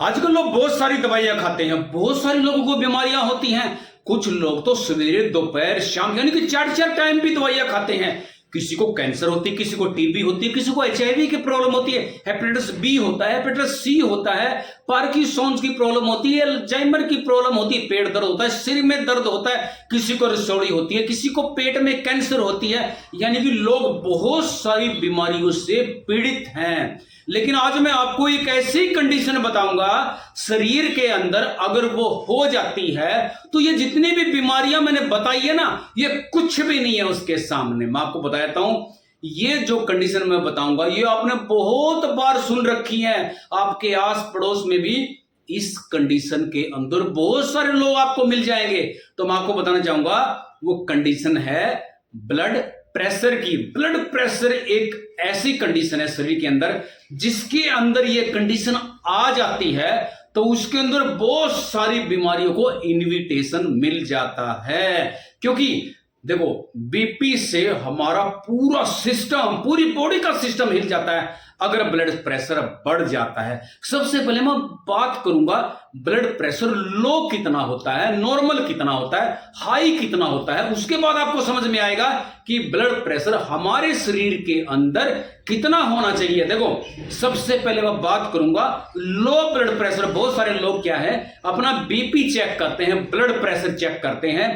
आजकल लोग बहुत सारी दवाइयां खाते हैं, बहुत सारे लोगों को बीमारियां होती हैं। कुछ लोग तो सवेरे दोपहर शाम यानी कि चार चार टाइम भी दवाइयां खाते हैं। किसी को कैंसर होती है, किसी को टीबी होती है, किसी को एचआईवी की प्रॉब्लम होती है, हेपेटाइटिस बी होता है, हेपेटाइटिस सी होता है, पार्किंसंस की प्रॉब्लम होती है, अल्जाइमर की प्रॉब्लम होती है, पेट दर्द होता है, सिर में दर्द होता है, किसी को रसौड़ी होती है, किसी को पेट में कैंसर होती है। यानी कि लोग बहुत सारी बीमारियों से पीड़ित हैं। लेकिन आज मैं आपको एक ऐसी कंडीशन बताऊंगा शरीर के अंदर अगर वो हो जाती है तो ये जितनी भी बीमारियां मैंने बताई है ना, ये कुछ भी नहीं है उसके सामने। मैं आपको बताता हूं, ये जो कंडीशन मैं बताऊंगा ये आपने बहुत बार सुन रखी है, आपके आस पड़ोस में भी इस कंडीशन के अंदर बहुत सारे लोग आपको मिल जाएंगे। तो मैं आपको बताना चाहूंगा वो कंडीशन है ब्लड प्रेशर की। ब्लड प्रेशर एक ऐसी कंडीशन है शरीर के अंदर जिसके अंदर ये कंडीशन आ जाती है तो उसके अंदर बहुत सारी बीमारियों को इनविटेशन मिल जाता है। क्योंकि देखो, बीपी से हमारा पूरा सिस्टम, पूरी बॉडी का सिस्टम हिल जाता है अगर ब्लड प्रेशर बढ़ जाता है। सबसे पहले मैं बात करूंगा ब्लड प्रेशर लो कितना होता है, नॉर्मल कितना होता है, हाई कितना होता है। उसके बाद आपको समझ में आएगा कि ब्लड प्रेशर हमारे शरीर के अंदर कितना होना चाहिए। देखो, सबसे पहले मैं बात करूंगा लो ब्लड प्रेशर। बहुत सारे लोग क्या है, अपना बीपी चेक करते हैं, ब्लड प्रेशर चेक करते हैं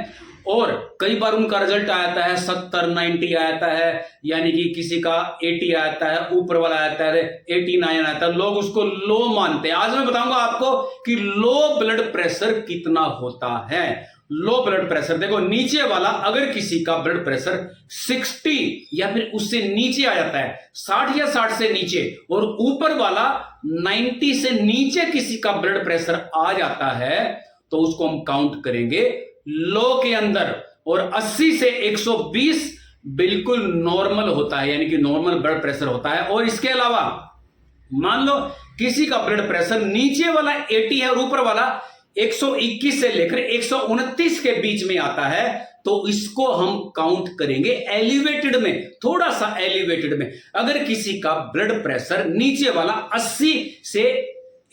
और कई बार उनका रिजल्ट आता है 70 90 आता है, यानी कि किसी का 80 आता है, ऊपर वाला आता है 89 आता है, लोग उसको लो मानते हैं। आज मैं बताऊंगा आपको कि लो ब्लड प्रेशर कितना होता है। लो ब्लड प्रेशर देखो, नीचे वाला अगर किसी का ब्लड प्रेशर 60 या फिर उससे नीचे आ जाता है, 60 या 60 से नीचे, और ऊपर वाला 90 से नीचे किसी का ब्लड प्रेशर आ जाता है तो उसको हम काउंट करेंगे लो के अंदर। और 80 से 120 बिल्कुल नॉर्मल होता है, यानी कि नॉर्मल ब्लड प्रेशर होता है। और इसके अलावा मान लो किसी का ब्लड प्रेशर नीचे वाला 80 है और ऊपर वाला 121 से लेकर 129 के बीच में आता है तो इसको हम काउंट करेंगे एलिवेटेड में, थोड़ा सा एलिवेटेड में। अगर किसी का ब्लड प्रेशर नीचे वाला 80 से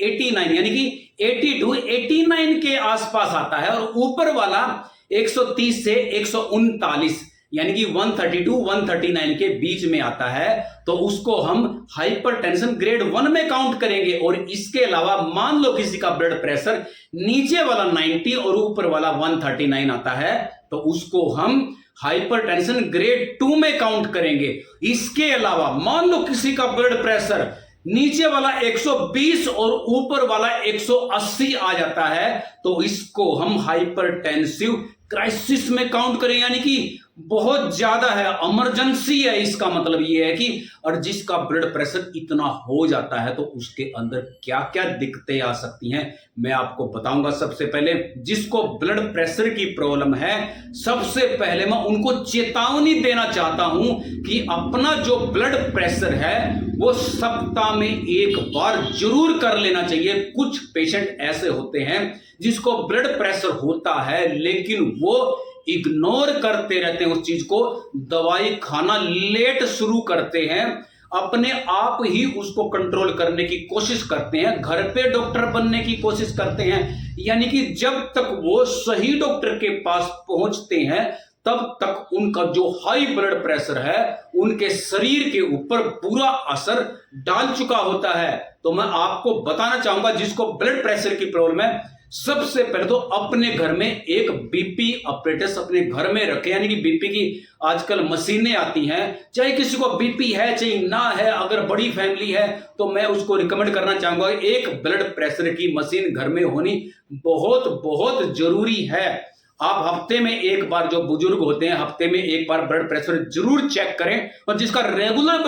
89 यानी कि 82 89 के आसपास आता है और ऊपर वाला 130 से 139 यानी कि 132 139 के बीच में आता है तो उसको हम हाइपरटेंशन ग्रेड 1 में काउंट करेंगे। और इसके अलावा मान लो किसी का ब्लड प्रेशर नीचे वाला 90 और ऊपर वाला 139 आता है तो उसको हम हाइपरटेंशन ग्रेड 2 में काउंट करेंगे। इसके अलावा मान लो किसी का ब्लड प्रेशर नीचे वाला 120 और ऊपर वाला 180 आ जाता है तो इसको हम हाइपरटेंसिव क्राइसिस में काउंट करें, यानी कि बहुत ज्यादा है, इमरजेंसी है। इसका मतलब यह है कि और जिसका ब्लड प्रेशर इतना हो जाता है तो उसके अंदर क्या क्या दिक्कतें आ सकती हैं मैं आपको बताऊंगा। सबसे पहले जिसको ब्लड प्रेशर की प्रॉब्लम है, सबसे पहले मैं उनको चेतावनी देना चाहता हूं कि अपना जो ब्लड प्रेशर है वो सप्ताह में एक बार जरूर कर लेना चाहिए। कुछ पेशेंट ऐसे होते हैं जिसको ब्लड प्रेशर होता है लेकिन वो इग्नोर करते रहते हैं उस चीज को, दवाई खाना लेट शुरू करते हैं, अपने आप ही उसको कंट्रोल करने की कोशिश करते हैं, घर पे डॉक्टर बनने की कोशिश करते हैं। यानी कि जब तक वो सही डॉक्टर के पास पहुंचते हैं तब तक उनका जो हाई ब्लड प्रेशर है उनके शरीर के ऊपर बुरा असर डाल चुका होता है। तो मैं आपको बताना चाहूंगा जिसको ब्लड प्रेशर की प्रॉब्लम है, सबसे पहले तो अपने घर में एक बीपी ऑपरेटर्स अपने घर में रखें। यानी कि बीपी की आजकल मशीनें आती हैं, चाहे किसी को बीपी है चाहे ना है, अगर बड़ी फैमिली है तो मैं उसको रिकमेंड करना चाहूंगा एक ब्लड प्रेशर की मशीन घर में होनी बहुत बहुत जरूरी है। आप हफ्ते में एक बार, जो बुजुर्ग होते हैं हफ्ते में एक बार ब्लड प्रेशर जरूर चेक करें। और जिसका रेगुलर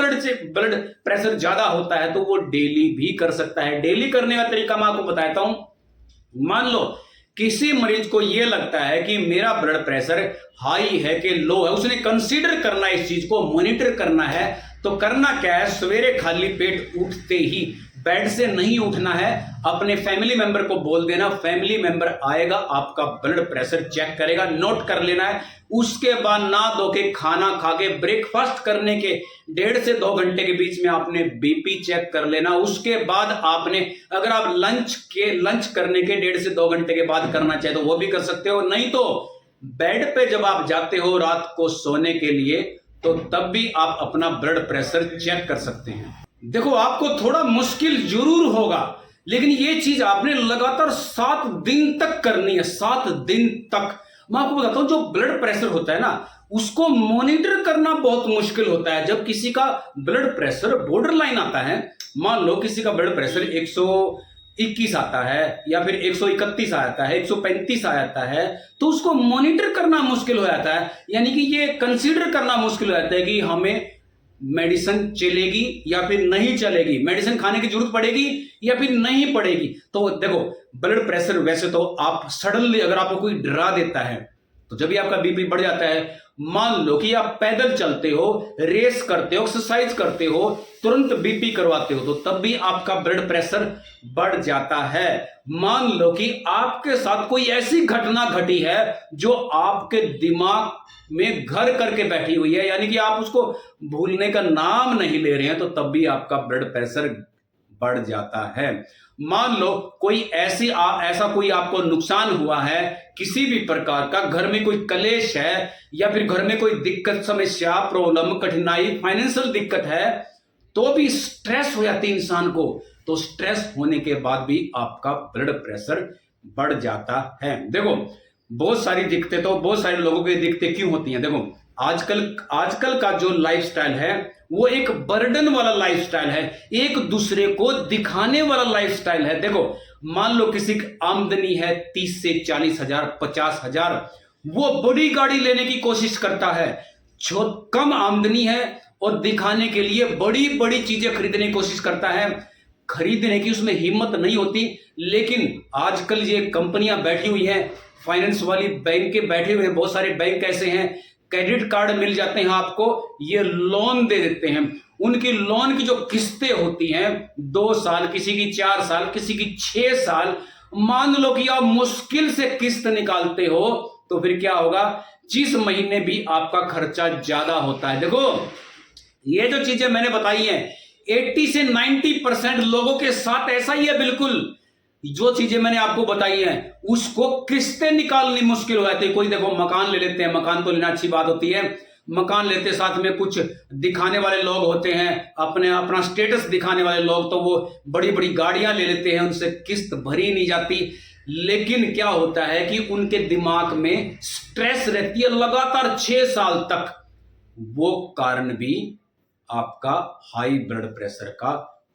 ब्लड प्रेशर ज्यादा होता है तो वो डेली भी कर सकता है। डेली करने का तरीका मैं आपको बताता हूं। मान लो किसी मरीज को यह लगता है कि मेरा ब्लड प्रेशर हाई है कि लो है, उसने कंसीडर करना, इस चीज को मॉनिटर करना है। तो करना क्या है, सवेरे खाली पेट उठते ही बेड से नहीं उठना है, अपने फैमिली मेंबर को बोल देना, फैमिली मेंबर आएगा, आपका ब्लड प्रेशर चेक करेगा, नोट कर लेना है। उसके बाद नहा धो के खाना खा के ब्रेकफास्ट करने के 1.5 से 2 घंटे के बीच में आपने बीपी चेक कर लेना। उसके बाद आपने, अगर आप लंच करने के 1.5 से 2 घंटे के बाद करना चाहे तो वो भी कर सकते हो, नहीं तो बेड पे जब आप जाते हो रात को सोने के लिए तो तब भी आप अपना ब्लड प्रेशर चेक कर सकते हैं। देखो, आपको थोड़ा मुश्किल जरूर होगा, लेकिन ये चीज आपने लगातार 7 दिन तक करनी है। 7 दिन तक। मैं आपको बताता हूं, जो ब्लड प्रेशर होता है ना, उसको मॉनिटर करना बहुत मुश्किल होता है। जब किसी का ब्लड प्रेशर बॉर्डर लाइन आता है, मान लो किसी का ब्लड प्रेशर 121 आता है या फिर 131 आता है, 135 आ जाता है, तो उसको मॉनिटर करना मुश्किल हो जाता है। यानी कि ये कंसीडर करना मुश्किल हो जाता है कि हमें मेडिसिन चलेगी या फिर नहीं चलेगी, मेडिसिन खाने की जरूरत पड़ेगी या फिर नहीं पड़ेगी। तो देखो, ब्लड प्रेशर वैसे तो आप सडनली, अगर आपको कोई डरा देता है तो जब भी आपका बीपी बढ़ जाता है, मान लो कि आप पैदल चलते हो, रेस करते हो, एक्सरसाइज करते हो, तुरंत बीपी करवाते हो, तो तब भी आपका ब्लड प्रेशर बढ़ जाता है। मान लो कि आपके साथ कोई ऐसी घटना घटी है जो आपके दिमाग में घर करके बैठी हुई है, यानी कि आप उसको भूलने का नाम नहीं ले रहे हैं, तो तब भी आपका ब्लड प्रेशर बढ़ जाता है। मान लो कोई ऐसा कोई आपको नुकसान हुआ है किसी भी प्रकार का, घर में कोई कलेश है या फिर घर में कोई दिक्कत, समस्या, प्रॉब्लम, कठिनाई, फाइनेंशियल दिक्कत है, तो भी स्ट्रेस हो जाती है इंसान को। तो स्ट्रेस होने के बाद भी आपका ब्लड प्रेशर बढ़ जाता है। देखो, बहुत सारी दिक्कतें, तो बहुत सारे लोगों की दिक्कतें क्यों होती हैं? देखो, आजकल का जो लाइफस्टाइल है वो एक बर्डन वाला लाइफस्टाइल है, एक दूसरे को दिखाने वाला लाइफस्टाइल है। देखो, मान लो किसी की आमदनी है 30 से 40 हजार, 50 हजार, वो बड़ी गाड़ी लेने की कोशिश करता है। जो कम आमदनी है और दिखाने के लिए बड़ी बड़ी चीजें खरीदने की कोशिश करता है, खरीदने की उसमें हिम्मत नहीं होती। लेकिन आजकल ये कंपनियां बैठी हुई हैं, फाइनेंस वाली बैंक बैठे हुए हैं, बहुत सारे बैंक ऐसे हैं, क्रेडिट कार्ड मिल जाते हैं आपको, ये लोन दे देते हैं। उनकी लोन की जो किस्तें होती हैं 2 साल, किसी की 4 साल, किसी की 6 साल। मान लो कि आप मुश्किल से किस्त निकालते हो, तो फिर क्या होगा? जिस महीने भी आपका खर्चा ज्यादा होता है। देखो, ये जो चीजें मैंने बताई हैं 80 से 90% लोगों के साथ ऐसा ही है। बिल्कुल जो चीजें मैंने आपको बताई हैं उसको किस्तें निकालनी मुश्किल हो जाती है। कोई देखो मकान ले लेते हैं, मकान तो लेना अच्छी बात होती है, मकान लेते साथ में कुछ दिखाने वाले लोग होते हैं, अपना स्टेटस दिखाने वाले लोग, तो वो बड़ी बड़ी गाड़ियां ले लेते हैं, उनसे किस्त भरी नहीं जाती। लेकिन क्या होता है कि उनके दिमाग में स्ट्रेस रहती है लगातार 6 साल तक। वो कारण भी आपका हाई ब्लड प्रेशर का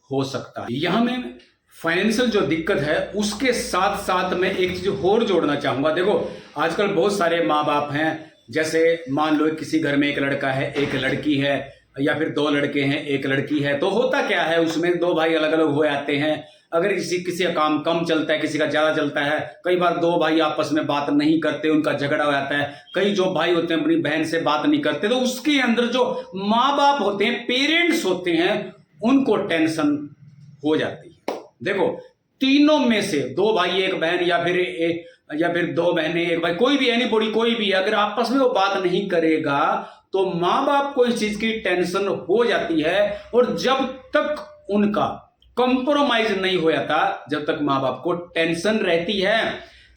हो सकता है। यहां में फाइनेंशियल जो दिक्कत है उसके साथ साथ मैं एक चीज और जोड़ना चाहूंगा। देखो, आजकल बहुत सारे माँ बाप हैं, जैसे मान लो किसी घर में एक लड़का है, एक लड़की है, या फिर 2 लड़के हैं, एक लड़की है, तो होता क्या है उसमें 2 भाई अलग अलग हो जाते हैं। अगर किसी का काम कम चलता है, किसी का ज्यादा चलता है, कई बार 2 भाई आपस में बात नहीं करते, उनका झगड़ा हो जाता है। कई जो भाई होते हैं अपनी बहन से बात नहीं करते, तो उसके अंदर जो माँ बाप होते हैं, पेरेंट्स होते हैं, उनको टेंशन हो जाती है। देखो, तीनों में से 2 भाई एक बहन या फिर 2 बहनें एक भाई, कोई भी एनी बॉडी, कोई भी, अगर आपस में वो बात नहीं करेगा तो माँ बाप को इस चीज की टेंशन हो जाती है। और जब तक उनका कंप्रोमाइज नहीं हो जाता, जब तक माँ बाप को टेंशन रहती है,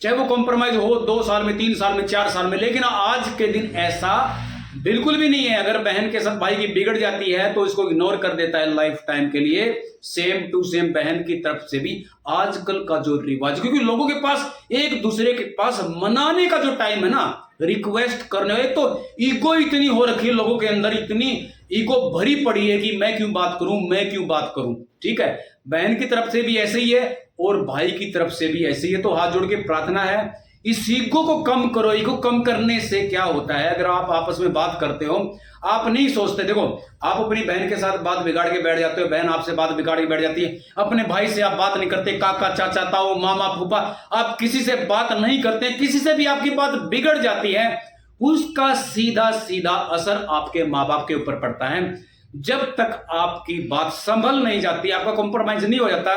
चाहे वो कंप्रोमाइज हो 2 साल में, 3 साल में, 4 साल में। लेकिन आज के दिन ऐसा बिल्कुल भी नहीं है। अगर बहन के साथ भाई की बिगड़ जाती है तो इसको इग्नोर कर देता है लाइफ टाइम के लिए। सेम टू सेम बहन की तरफ से भी आजकल का जो रिवाज, क्योंकि लोगों के पास एक दूसरे के पास मनाने का जो टाइम है ना, रिक्वेस्ट करने, एक तो ईगो इतनी हो रखी है लोगों के अंदर, इतनी ईगो भरी पड़ी है कि मैं क्यों बात करूं, मैं क्यों बात करूं। ठीक है, बहन की तरफ से भी ऐसे ही है और भाई की तरफ से भी ऐसे ही है। तो हाथ जोड़ के प्रार्थना है, इस ईगो को कम करो। ईगो कम करने से क्या होता है, अगर आप आपस में बात करते हो, आप नहीं सोचते, देखो आप अपनी बहन के साथ बात बिगाड़ के बैठ जाते हो, बहन आपसे बात बिगाड़ के बैठ जाती है, अपने भाई से आप बात नहीं करते, काका, चाचा, ताऊ, मामा, फूफा, आप किसी से बात नहीं करते, किसी से भी आपकी बात बिगड़ जाती है, उसका सीधा सीधा असर आपके माँ बाप के ऊपर पड़ता है। जब तक आपकी बात संभल नहीं जाती, आपका कॉम्प्रोमाइज नहीं हो जाता,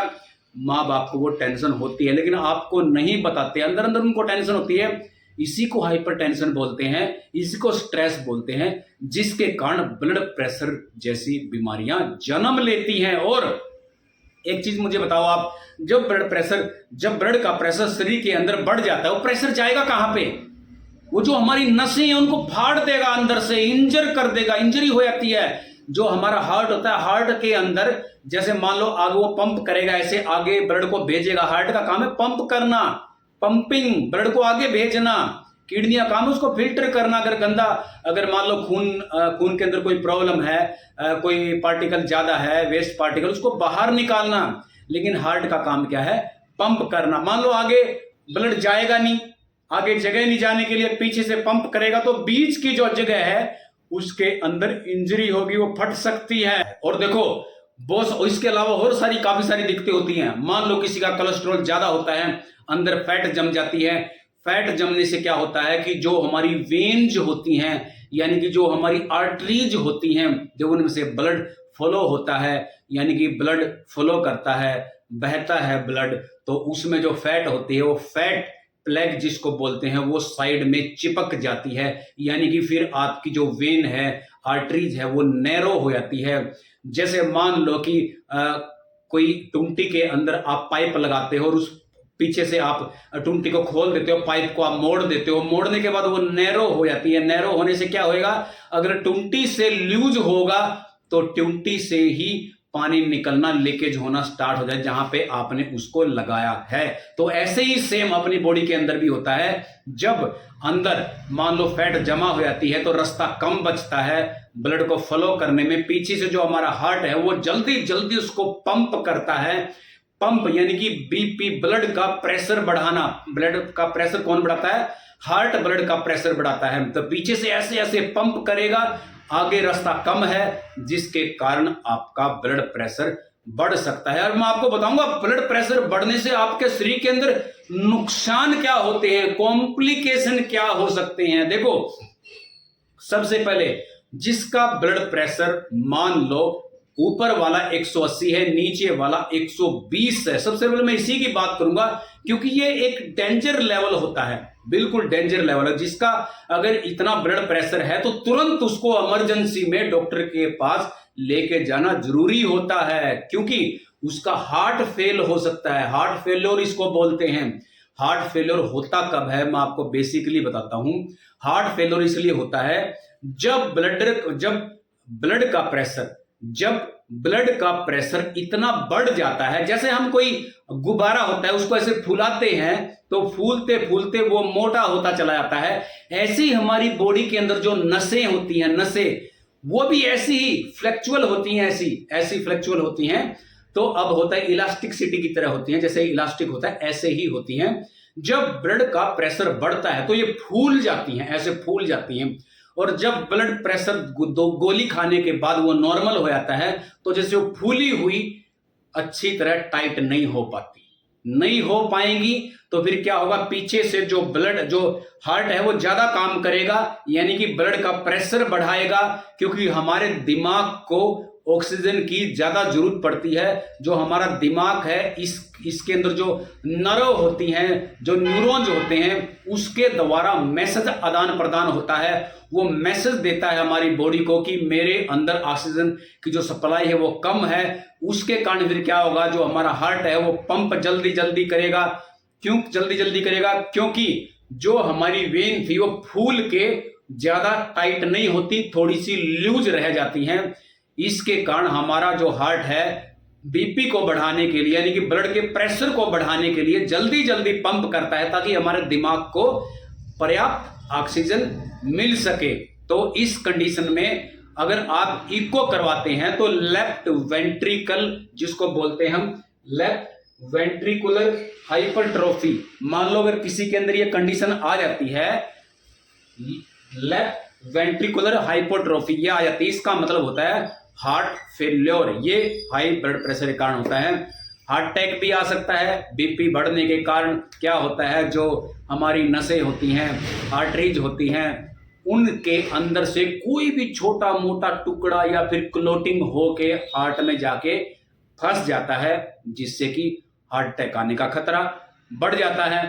माँ बाप को वो टेंशन होती है, लेकिन आपको नहीं बताते, अंदर अंदर उनको टेंशन होती है। इसी को हाइपर टेंशन बोलते हैं, इसी को स्ट्रेस बोलते हैं, जिसके कारण ब्लड प्रेशर जैसी बीमारियां जन्म लेती हैं। और एक चीज मुझे बताओ आप, जब ब्लड का प्रेशर शरीर के अंदर बढ़ जाता है, वो प्रेशर जाएगा कहां पे? वो जो हमारी नसें हैं उनको फाड़ देगा, अंदर से इंजर कर देगा, इंजरी हो जाती है। जो हमारा हार्ट होता है, हार्ट के अंदर जैसे मान लो आगे वो पंप करेगा, ऐसे आगे ब्लड को भेजेगा। हार्ट का काम है पंप करना, पंपिंग, ब्लड को आगे भेजना। किडनियां काम है उसको फिल्टर करना। अगर मान लो खून के अंदर कोई प्रॉब्लम है, कोई पार्टिकल ज्यादा है, वेस्ट पार्टिकल, उसको बाहर निकालना। लेकिन हार्ट का काम क्या है? पंप करना। मान लो आगे ब्लड जाएगा नहीं, आगे जगह नहीं जाने के लिए पीछे से पंप करेगा, तो बीच की जो जगह है उसके अंदर इंजरी होगी, वो फट सकती है। और देखो बॉस, इसके अलावा और काफी सारी दिक्कतें होती हैं। मान लो किसी का कोलेस्ट्रॉल ज्यादा होता है, अंदर फैट जम जाती है। फैट जमने से क्या होता है कि जो हमारी वेन्स होती हैं, यानी कि जो हमारी आर्टरीज होती हैं, जब उनमें से ब्लड फ्लो होता है, यानी कि ब्लड फ्लो करता है, बहता है ब्लड, तो उसमें जो फैट होती है, वो फैट प्लेग जिसको बोलते हैं, वो साइड में चिपक जाती है। यानी कि फिर आपकी जो वेन है, आर्टरीज है, वो नैरो हो जाती है। जैसे मान लो कि कोई टुंटी के अंदर आप पाइप लगाते हो और उस पीछे से आप टुंटी को खोल देते हो, पाइप को आप मोड़ देते हो, मोड़ने के बाद वो नैरो हो जाती है। नैरो होने से क्या होएगा? अगर टुंटी से लूज होगा तो टुंटी से ही पानी निकलना, लीकेज होना स्टार्ट हो जाए जहां पे आपने उसको लगाया है। तो ऐसे ही सेम अपनी बॉडी के अंदर भी होता है। जब अंदर मान लो फैट जमा हो जाती है तो रास्ता कम बचता है ब्लड को फ्लो करने में। पीछे से जो हमारा हार्ट है वो जल्दी जल्दी उसको पंप करता है। पंप यानी कि बीपी, ब्लड का प्रेशर बढ़ाना। ब्लड का प्रेशर कौन बढ़ाता है? हार्ट ब्लड का प्रेशर बढ़ाता है। तो पीछे से ऐसे ऐसे पंप करेगा, आगे रास्ता कम है, जिसके कारण आपका ब्लड प्रेशर बढ़ सकता है। और मैं आपको बताऊंगा ब्लड प्रेशर बढ़ने से आपके शरीर के अंदर नुकसान क्या होते हैं, कॉम्प्लिकेशन क्या हो सकते हैं। देखो, सबसे पहले जिसका ब्लड प्रेशर मान लो ऊपर वाला 180 है, नीचे वाला 120 है, सबसे पहले मैं इसी की बात करूंगा, क्योंकि ये एक डेंजर लेवल होता है, बिल्कुल डेंजर लेवल है। जिसका अगर इतना ब्लड प्रेशर है तो तुरंत उसको इमरजेंसी में डॉक्टर के पास लेके जाना जरूरी होता है, क्योंकि उसका हार्ट फेल हो सकता है। हार्ट फेलियर इसको बोलते हैं। हार्ट फेलियर होता कब है, मैं आपको बेसिकली बताता हूं। हार्ट फेलियर इसलिए होता है जब ब्लड का प्रेशर इतना बढ़ जाता है, जैसे हम कोई गुब्बारा होता है उसको ऐसे फुलाते हैं तो फूलते फूलते वो मोटा होता चला जाता है। ऐसे ही हमारी बॉडी के अंदर जो नसें होती हैं, नसें वो भी ऐसी ही फ्लेक्चुअल होती हैं, ऐसी फ्लेक्चुअल होती हैं। तो अब होता है इलास्टिसिटी की तरह होती हैं, जैसे इलास्टिक होता है ऐसे ही होती हैं। जब ब्लड का प्रेशर बढ़ता है तो ये फूल जाती हैं, ऐसे फूल जाती हैं। और जब ब्लड प्रेशर दो गोली खाने के बाद वो नॉर्मल हो जाता है, तो जैसे वो फूली हुई अच्छी तरह टाइट नहीं हो पाएंगी। तो फिर क्या होगा? पीछे से जो हार्ट है वो ज्यादा काम करेगा, यानी कि ब्लड का प्रेशर बढ़ाएगा, क्योंकि हमारे दिमाग को ऑक्सीजन की ज्यादा जरूरत पड़ती है। जो हमारा दिमाग है इसके अंदर जो नर्व होती हैं, जो न्यूरॉन्स होते हैं, उसके द्वारा मैसेज आदान प्रदान होता है। वो मैसेज देता है हमारी बॉडी को कि मेरे अंदर ऑक्सीजन की जो सप्लाई है वो कम है। उसके कारण फिर क्या होगा? जो हमारा हार्ट है वो पंप जल्दी जल्दी करेगा। क्यों जल्दी जल्दी करेगा? क्योंकि जो हमारी वेन थी वो फूल के ज्यादा टाइट नहीं होती, थोड़ी सी लूज रह जाती हैं। इसके कारण हमारा जो हार्ट है बीपी को बढ़ाने के लिए, यानी कि ब्लड के प्रेशर को बढ़ाने के लिए जल्दी जल्दी पंप करता है, ताकि हमारे दिमाग को पर्याप्त ऑक्सीजन मिल सके। तो इस कंडीशन में अगर आप इको करवाते हैं तो लेफ्ट वेंट्रिकल, जिसको बोलते हैं हम लेफ्ट वेंट्रिकुलर हाइपरट्रोफी, मान लो अगर किसी के अंदर ये कंडीशन आ जाती है, लेफ्ट वेंट्रिकुलर हाइपरट्रोफी ये आ जाती है, इसका मतलब होता है हार्ट फेल्योर। ये हाई ब्लड प्रेशर के कारण होता है। हार्ट अटैक भी आ सकता है। बीपी बढ़ने के कारण क्या होता है? जो हमारी नसें होती हैं, आर्टरीज होती हैं, उनके अंदर से कोई भी छोटा मोटा टुकड़ा या फिर क्लोटिंग होके हार्ट में जाके फंस जाता है, जिससे कि हार्ट अटैक आने का खतरा बढ़ जाता है।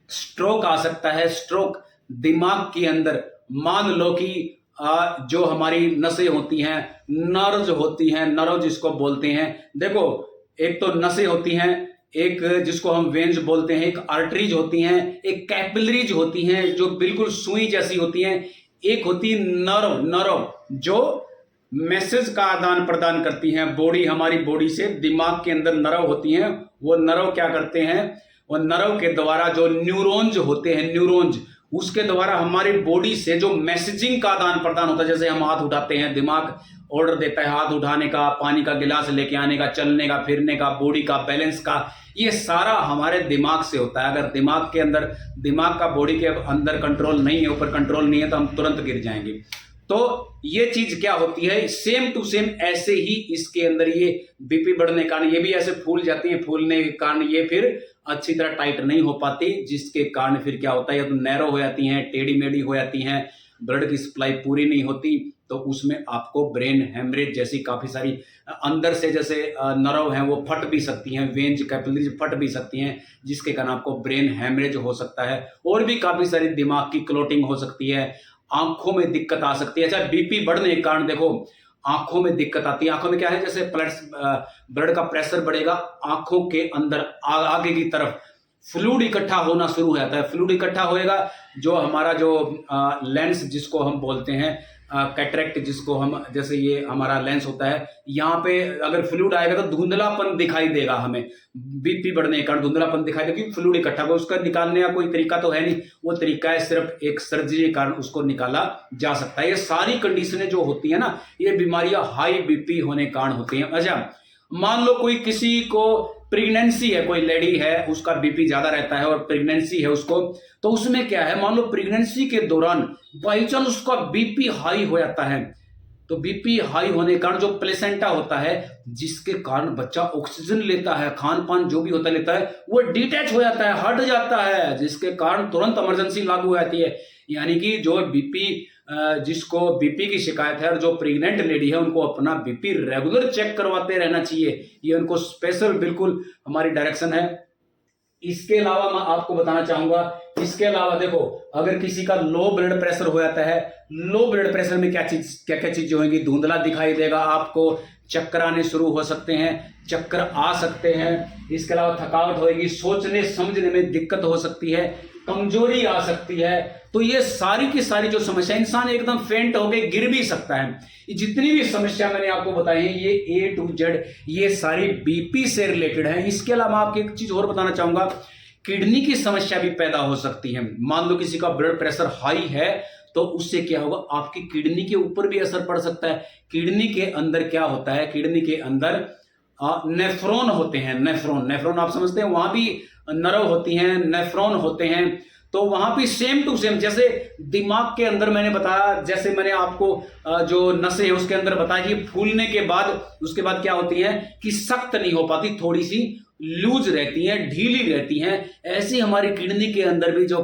स्ट्रोक आ सकता है। स्ट्रोक दिमाग के अंदर, मान लो कि जो हमारी नसें होती हैं, नर्व्स होती हैं, नर्व जिसको बोलते हैं, देखो एक तो नसें होती हैं, एक जिसको हम वेन्स बोलते हैं, एक आर्टरीज होती हैं, एक कैपिलरीज होती हैं जो बिल्कुल सुई जैसी होती हैं, एक होती है नर्व। नर्व जो मैसेज का आदान प्रदान करती हैं बॉडी, हमारी बॉडी से दिमाग के अंदर नर्व होती हैं। वो नर्व क्या करते हैं, वो नर्व के द्वारा जो न्यूरॉन्स होते हैं, न्यूरॉन्स उसके द्वारा हमारी बॉडी से जो मैसेजिंग का आदान प्रदान होता है, जैसे हम हाथ उठाते हैं, दिमाग ऑर्डर देता है हाथ उठाने का, पानी का गिलास लेके आने का, चलने का, फिरने का, बॉडी का बैलेंस का, ये सारा हमारे दिमाग से होता है। अगर दिमाग के अंदर, दिमाग का बॉडी के अंदर कंट्रोल नहीं है, ऊपर कंट्रोल नहीं है, तो हम तुरंत गिर जाएंगे। तो ये चीज क्या होती है, सेम टू सेम ऐसे ही इसके अंदर ये बीपी बढ़ने के कारण ये भी ऐसे फूल जाती है, फूलने के कारण ये फिर अच्छी तरह टाइट नहीं हो पाती, जिसके कारण फिर क्या होता है, या तो नैरो हो जाती हैं, टेढ़ी मेढ़ी हो जाती हैं, ब्लड की सप्लाई पूरी नहीं होती, तो उसमें आपको ब्रेन हेमरेज जैसी काफी सारी अंदर से जैसे नर्व हैं वो फट भी सकती हैं, वेन्स कैपिलरीज फट भी सकती हैं, जिसके कारण आपको ब्रेन हेमरेज हो सकता है। और भी काफी सारी दिमाग की क्लोटिंग हो सकती है, आंखों में दिक्कत आ सकती है। अच्छा, बीपी बढ़ने के कारण देखो आंखों में दिक्कत आती है। आंखों में क्या है, जैसे ब्लड का प्रेशर बढ़ेगा, आंखों के अंदर आगे की तरफ फ्लूइड इकट्ठा होना शुरू हो जाता है। फ्लूइड इकट्ठा होएगा, जो हमारा जो लेंस जिसको हम बोलते हैं कैटरेक्ट, जिसको हम, जैसे ये हमारा लेंस होता है, यहाँ पे अगर फ्लूइड आएगा तो धुंधलापन दिखाई देगा हमें। बीपी बढ़ने के कारण धुंधलापन दिखाई देगा क्योंकि फ्लूइड इकट्ठा होगा। उसका निकालने का कोई तरीका तो है नहीं, वो तरीका है सिर्फ एक सर्जरी के कारण उसको निकाला जा सकता है। ये सारी कंडीशनें जो होती है ना, ये बीमारियां हाई बीपी होने के कारण होती हैं। अच्छा, मान लो कोई किसी को प्रेगनेंसी है, कोई लेडी है उसका बीपी ज्यादा रहता है और प्रेगनेंसी है उसको, तो उसमें क्या है, मान लो प्रेगनेंसी के दौरान बाई चांस उसका बीपी हाई हो जाता है, तो बीपी हाई होने के कारण जो प्लेसेंटा होता है, जिसके कारण बच्चा ऑक्सीजन लेता है, खान पान जो भी होता लेता है, वो डिटैच हो जाता है, हट जाता है, जिसके कारण तुरंत इमरजेंसी लागू हो जाती है। यानी कि जो बीपी, जिसको बीपी की शिकायत है और जो प्रेग्नेंट लेडी है, उनको अपना बीपी रेगुलर चेक करवाते रहना चाहिए। ये उनको स्पेशल बिल्कुल हमारी डायरेक्शन है। इसके अलावा मैं आपको बताना चाहूंगा, इसके अलावा देखो अगर किसी का लो ब्लड प्रेशर हो जाता है, लो ब्लड प्रेशर में क्या क्या चीजें होंगी, धुंधला दिखाई देगा आपको, चक्कर आने शुरू हो सकते हैं, चक्कर आ सकते हैं। इसके अलावा थकावट होगी, सोचने समझने में दिक्कत हो सकती है, कमजोरी आ सकती है। तो ये सारी की सारी जो समस्या, इंसान एकदम फेंट होकर गिर भी सकता है। ये जितनी भी समस्या मैंने आपको बताई है, ये A to Z ये सारी बीपी से रिलेटेड है। इसके अलावा आपको एक चीज और बताना चाहूंगा, किडनी की समस्या भी पैदा हो सकती है। मान लो किसी का ब्लड प्रेशर हाई है, तो उससे क्या होगा, आपकी किडनी के ऊपर भी असर पड़ सकता है। किडनी के अंदर क्या होता है, किडनी के अंदर नेफ्रॉन होते हैं। नेफ्रॉन आप समझते हैं, वहां भी नर्व होती हैं, नेफ्रॉन होते हैं। तो वहां भी सेम टू सेम, जैसे दिमाग के अंदर मैंने बताया, जैसे मैंने आपको जो नसें है उसके अंदर बताया कि फूलने के बाद उसके बाद क्या होती है कि सख्त नहीं हो पाती, थोड़ी सी लूज रहती हैं, ढीली रहती हैं। ऐसी हमारी किडनी के अंदर भी जो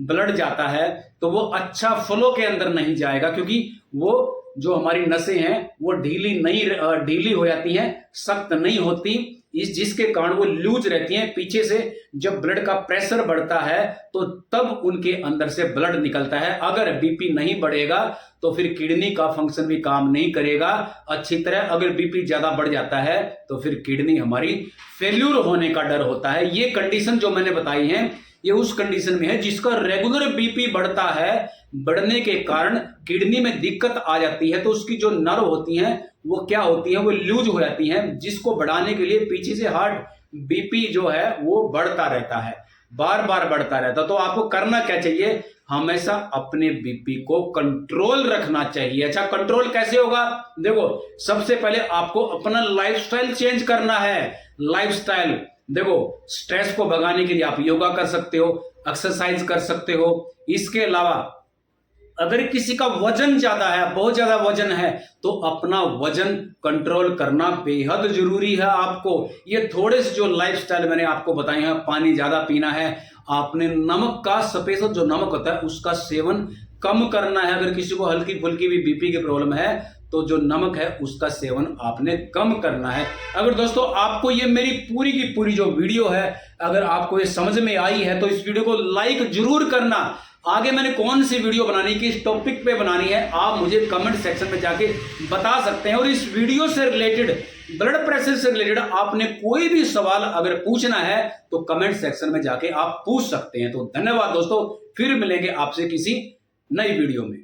ब्लड जाता है, तो वो अच्छा फ्लो के अंदर नहीं जाएगा, क्योंकि वो जो हमारी नसें हैं वो ढीली हो जाती हैं, सख्त नहीं होती, जिसके कारण वो लूज रहती हैं। पीछे से जब ब्लड का प्रेशर बढ़ता है तो तब उनके अंदर से ब्लड निकलता है। अगर बीपी नहीं बढ़ेगा तो फिर किडनी का फंक्शन भी काम नहीं करेगा अच्छी तरह। अगर बीपी ज्यादा बढ़ जाता है तो फिर किडनी हमारी फेल्यूर होने का डर होता है। ये कंडीशन जो मैंने बताई है, ये उस कंडीशन में है जिसका रेगुलर बीपी बढ़ता है, बढ़ने के कारण किडनी में दिक्कत आ जाती है, तो उसकी जो नर्व होती हैं वो क्या होती है, वो लूज हो जाती हैं, जिसको बढ़ाने के लिए पीछे से हार्ट बीपी जो है वो बढ़ता रहता है, बार बार बढ़ता रहता है। तो आपको करना क्या चाहिए, हमेशा अपने बीपी को कंट्रोल रखना चाहिए। अच्छा, कंट्रोल कैसे होगा, देखो सबसे पहले आपको अपना लाइफस्टाइल चेंज करना है। लाइफस्टाइल देखो, स्ट्रेस को भगाने के लिए आप योगा कर सकते हो, एक्सरसाइज कर सकते हो। इसके अलावा अगर किसी का वजन ज्यादा है, बहुत ज्यादा वजन है, तो अपना वजन कंट्रोल करना बेहद जरूरी है आपको। ये थोड़े से जो लाइफस्टाइल मैंने आपको बताए हैं, पानी ज्यादा पीना है, आपने नमक का, स्पेशल जो नमक होता है उसका सेवन कम करना है। अगर किसी को हल्की फुल्की भी बीपी की प्रॉब्लम है तो जो नमक है उसका सेवन आपने कम करना है। अगर दोस्तों आपको ये मेरी पूरी की पूरी जो वीडियो है अगर आपको ये समझ में आई है तो इस वीडियो को लाइक जरूर करना। आगे मैंने कौन सी वीडियो बनानी, किस टॉपिक पे बनानी है, आप मुझे कमेंट सेक्शन में जाके बता सकते हैं। और इस वीडियो से रिलेटेड, ब्लड प्रेशर से रिलेटेड आपने कोई भी सवाल अगर पूछना है तो कमेंट सेक्शन में जाके आप पूछ सकते हैं। तो धन्यवाद दोस्तों, फिर मिलेंगे आपसे किसी नई वीडियो में।